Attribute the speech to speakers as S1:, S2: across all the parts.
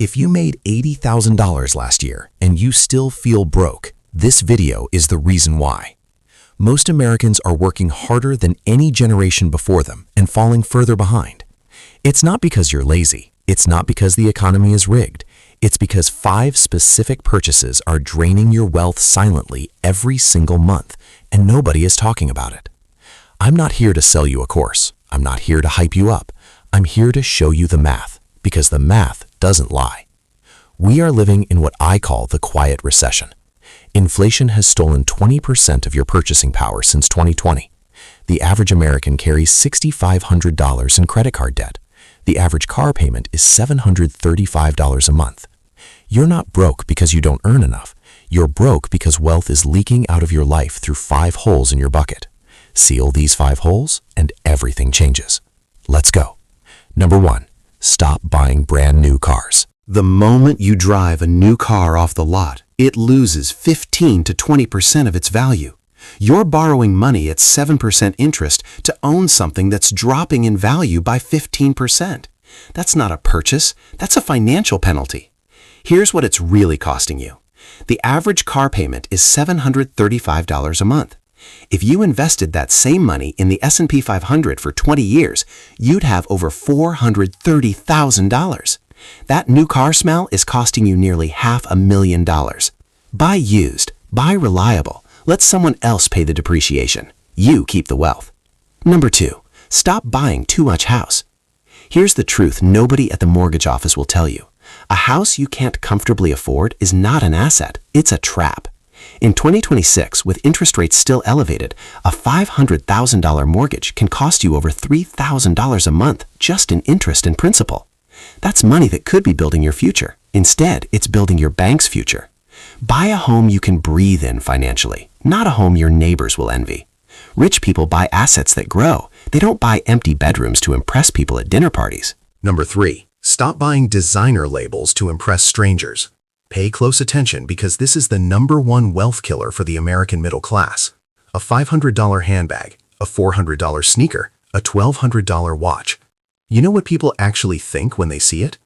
S1: If you made $80,000 last year and you still feel broke, this video is the reason why. Most Americans are working harder than any generation before them and falling further behind. It's not because you're lazy. It's not because the economy is rigged. It's because 5 specific purchases are draining your wealth silently every single month, and nobody is talking about it. I'm not here to sell you a course. I'm not here to hype you up. I'm here to show you the math, because the math doesn't lie. We are living in what I call the quiet recession. Inflation has stolen 20% of your purchasing power since 2020. The average American carries $6,500 in credit card debt. The average car payment is $735 a month. You're not broke because you don't earn enough. You're broke because wealth is leaking out of your life through 5 holes in your bucket. Seal these 5 holes and everything changes. Let's go. Number 1, stop buying brand new cars.
S2: The moment you drive a new car off the lot, it loses 15 to 20% of its value. You're borrowing money at 7% interest to own something that's dropping in value by 15%. That's not a purchase, that's a financial penalty. Here's what it's really costing you. The average car payment is $735 a month. If you invested that same money in the S&P 500 for 20 years, you'd have over $430,000. That new car smell is costing you nearly $500,000. Buy used, buy reliable. Let someone else pay the depreciation. You keep the wealth. Number 2, stop buying too much house. Here's the truth nobody at the mortgage office will tell you. A house you can't comfortably afford is not an asset, it's a trap. In 2026, with interest rates still elevated, a $500,000 mortgage can cost you over $3,000 a month just in interest and principal. That's money that could be building your future. Instead, it's building your bank's future. Buy a home you can breathe in financially, not a home your neighbors will envy. Rich people buy assets that grow. They don't buy empty bedrooms to impress people at dinner parties.
S3: Number 3, stop buying designer labels to impress strangers. Pay close attention because this is the #1 wealth killer for the American middle class. A $500 handbag, a $400 sneaker, a $1,200 watch. You know what people actually think when they see it?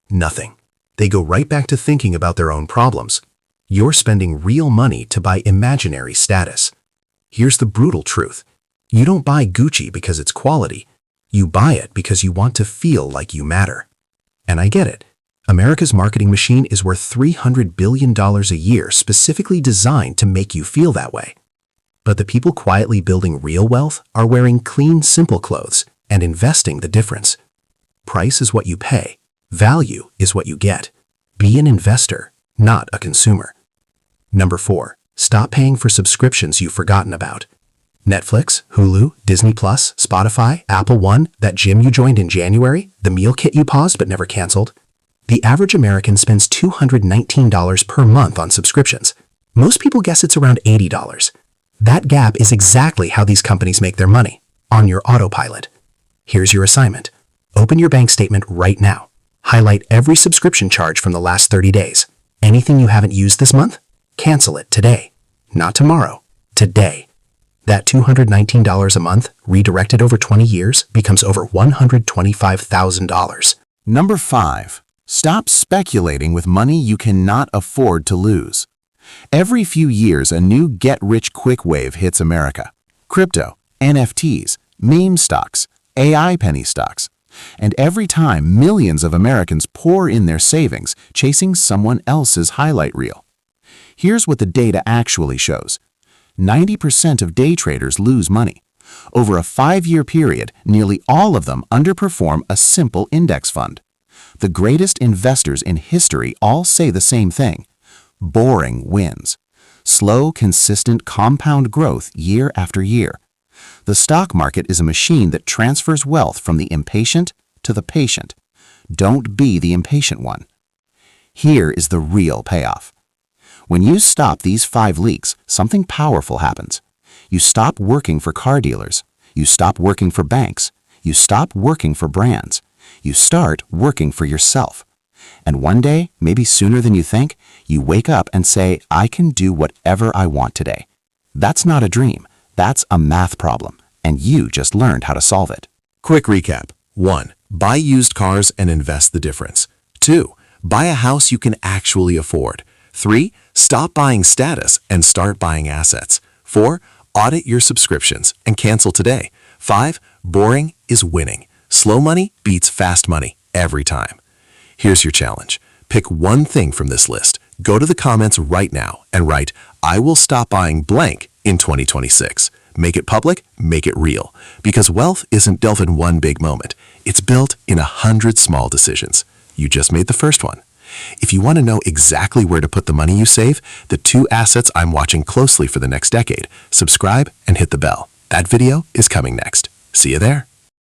S3: Nothing. They go right back to thinking about their own problems. You're spending real money to buy imaginary status. Here's the brutal truth. You don't buy Gucci because it's quality. You buy it because you want to feel like you matter. And I get it. America's marketing machine is worth $300 billion a year specifically designed to make you feel that way. But the people quietly building real wealth are wearing clean, simple clothes and investing the difference. Price is what you pay. Value is what you get. Be an investor, not a consumer. Number 4, stop paying for subscriptions you've forgotten about. Netflix, Hulu, Disney+, Spotify, Apple One, that gym you joined in January, the meal kit you paused but never canceled. The average American spends $219 per month on subscriptions. Most people guess it's around $80. That gap is exactly how these companies make their money, on your autopilot. Here's your assignment. Open your bank statement right now. Highlight every subscription charge from the last 30 days. Anything you haven't used this month? Cancel it today. Not tomorrow. Today. That $219 a month, redirected over 20 years, becomes over $125,000.
S4: Number 5, stop speculating with money you cannot afford to lose. Every few years, a new get-rich-quick wave hits America. Crypto, NFTs, meme stocks, AI penny stocks. And every time, millions of Americans pour in their savings, chasing someone else's highlight reel. Here's what the data actually shows. 90% of day traders lose money. Over a 5-year period, nearly all of them underperform a simple index fund. The greatest investors in history all say the same thing. Boring wins. Slow, consistent compound growth year after year. The stock market is a machine that transfers wealth from the impatient to the patient. Don't be the impatient one. Here is the real payoff. When you stop these 5 leaks, something powerful happens. You stop working for car dealers. You stop working for banks. You stop working for brands. You start working for yourself. And one day, maybe sooner than you think, you wake up and say, I can do whatever I want today. That's not a dream. That's a math problem, and you just learned how to solve it.
S3: Quick recap. 1. Buy used cars and invest the difference. 2.
S1: Buy a house you can actually afford. 3. Stop buying status and start buying assets. 4. Audit your subscriptions and cancel today. 5. Boring is winning. Slow money beats fast money every time. Here's your challenge. Pick one thing from this list. Go to the comments right now and write, "I will stop buying blank in 2026. Make it public, make it real. Because wealth isn't built in one big moment. It's built in 100 small decisions. You just made the first one. If you want to know exactly where to put the money you save, the 2 assets I'm watching closely for the next decade, subscribe and hit the bell. That video is coming next. See you there.